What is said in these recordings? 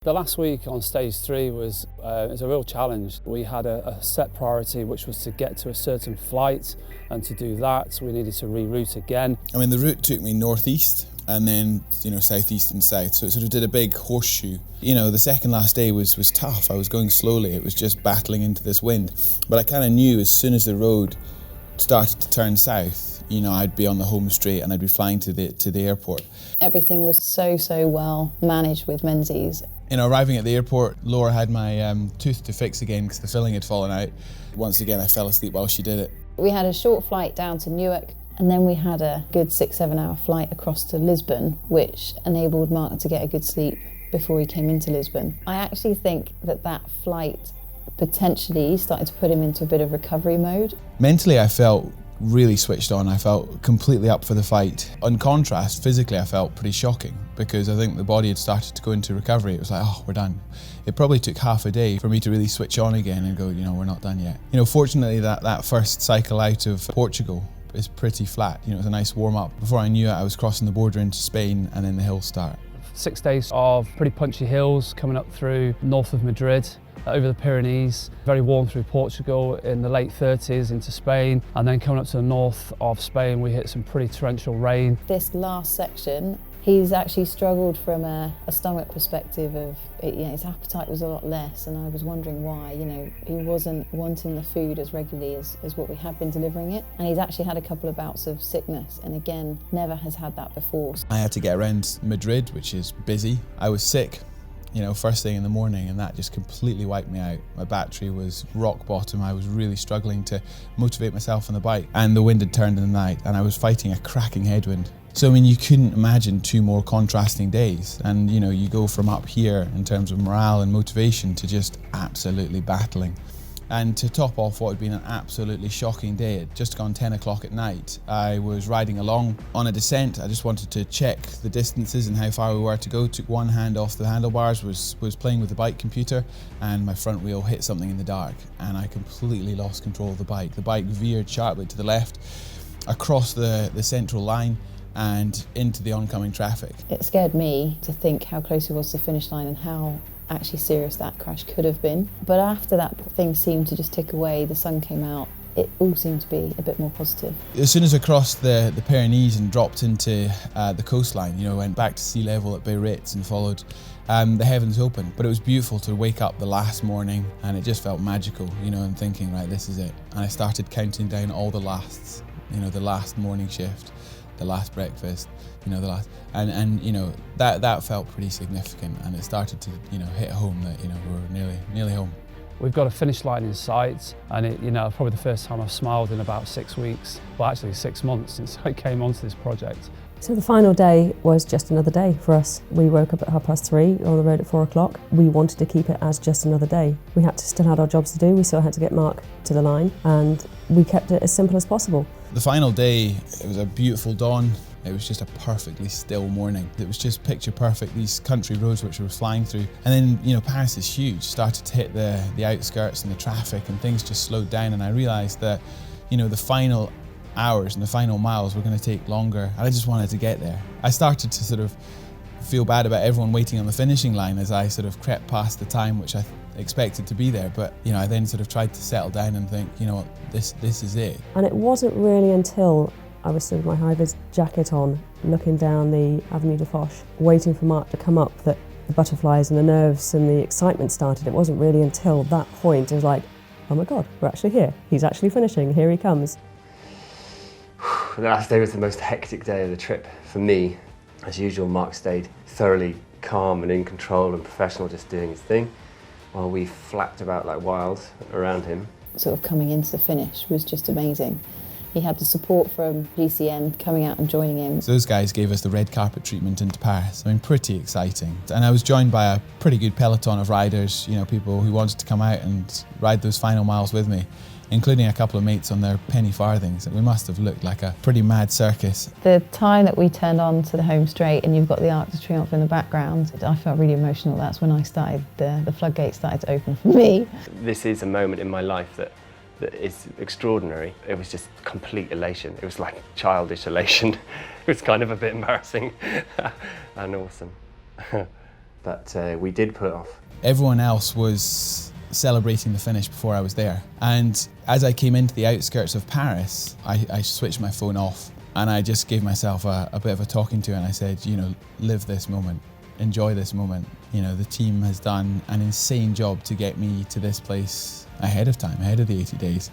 The last week on stage 3 was a real challenge. We had a set priority, which was to get to a certain flight, and to do that we needed to reroute again. I mean, the route took me northeast and then, southeast and south, so it sort of did a big horseshoe. The second last day was tough. I was going slowly, it was just battling into this wind. But I kind of knew as soon as the road started to turn south, I'd be on the home straight and I'd be flying to the airport. Everything was so well managed with Menzies. Arriving at the airport, Laura had my tooth to fix again because the filling had fallen out. Once again, I fell asleep while she did it. We had a short flight down to Newark, and then we had a good 6-7 hour flight across to Lisbon, which enabled Mark to get a good sleep before he came into Lisbon. I actually think that flight potentially started to put him into a bit of recovery mode. Mentally, I felt really switched on. I felt completely up for the fight. On contrast, physically I felt pretty shocking because I think the body had started to go into recovery. It was like, oh, we're done. It probably took half a day for me to really switch on again and go, we're not done yet. Fortunately that first cycle out of Portugal is pretty flat. It was a nice warm up. Before I knew it, I was crossing the border into Spain and then the hills start. 6 days of pretty punchy hills coming up through north of Madrid, over the Pyrenees, very warm through Portugal in the late 30s into Spain, and then coming up to the north of Spain we hit some pretty torrential rain. This last section, he's actually struggled from a stomach perspective of, his appetite was a lot less, and I was wondering why. He wasn't wanting the food as regularly as what we had been delivering it, and he's actually had a couple of bouts of sickness, and again, never has had that before. I had to get around Madrid, which is busy. I was sick, first thing in the morning, and that just completely wiped me out. My battery was rock bottom. I was really struggling to motivate myself on the bike, and the wind had turned in the night, and I was fighting a cracking headwind. So you couldn't imagine 2 more contrasting days, and you go from up here in terms of morale and motivation to just absolutely battling. And to top off what had been an absolutely shocking day, it had just gone 10 o'clock at night. I was riding along on a descent. I just wanted to check the distances and how far we were to go. Took one hand off the handlebars, was playing with the bike computer, and my front wheel hit something in the dark, and I completely lost control of the bike. The bike veered sharply to the left, across the central line, and into the oncoming traffic. It scared me to think how close he was to the finish line and how actually serious that crash could have been. But after that, things seemed to just tick away, the sun came out, it all seemed to be a bit more positive. As soon as I crossed the Pyrenees and dropped into the coastline, went back to sea level at Beaumont and followed the heavens open. But it was beautiful to wake up the last morning, and it just felt magical, and thinking, right, this is it. And I started counting down all the lasts, the last morning shift, the last breakfast, the last, and that felt pretty significant, and it started to hit home that we're nearly home. We've got a finish line in sight, and it probably the first time I've smiled in about 6 weeks, well actually 6 months since I came onto this project. So the final day was just another day for us. We woke up at 3:30 on the road at 4 o'clock. We wanted to keep it as just another day. We still had our jobs to do. We still had to get Mark to the line, and we kept it as simple as possible. The final day, it was a beautiful dawn. It was just a perfectly still morning. It was just picture perfect, these country roads which we were flying through. And then, Paris is huge, started to hit the outskirts and the traffic, and things just slowed down, and I realised that, the final hours and the final miles were going to take longer, and I just wanted to get there. I started to sort of feel bad about everyone waiting on the finishing line as I sort of crept past the time which I expected to be there, but I then sort of tried to settle down and think, this is it. And it wasn't really until I was stood with my high-vis jacket on, looking down the Avenue de Foch, waiting for Mark to come up, that the butterflies and the nerves and the excitement started. It wasn't really until that point it was like, oh my God, we're actually here. He's actually finishing, here he comes. The last day was the most hectic day of the trip for me. As usual, Mark stayed thoroughly calm and in control and professional, just doing his thing, while we flapped about like wild around him. Sort of coming into the finish was just amazing. He had the support from GCN coming out and joining him. So those guys gave us the red carpet treatment into Paris. Pretty exciting. And I was joined by a pretty good peloton of riders, people who wanted to come out and ride those final miles with me, including a couple of mates on their penny farthings. We must have looked like a pretty mad circus. The time that we turned on to the home straight and you've got the Arc de Triomphe in the background, I felt really emotional. That's when I started, the floodgates started to open for me. This is a moment in my life that is extraordinary. It was just complete elation. It was like childish elation. It was kind of a bit embarrassing and awesome. but we did pull it off. Everyone else was celebrating the finish before I was there. And as I came into the outskirts of Paris, I switched my phone off and I just gave myself a bit of a talking to, and I said, you know, live this moment, enjoy this moment. You know, the team has done an insane job to get me to this place ahead of time, ahead of the 80 days.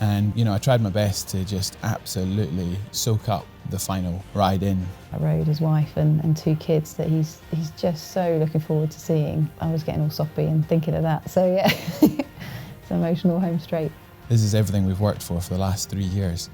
And, you know, I tried my best to just absolutely soak up the final ride in. I rode his wife and 2 kids that he's just so looking forward to seeing. I was getting all soppy and thinking of that, so yeah, it's emotional home straight. This is everything we've worked for the last 3 years.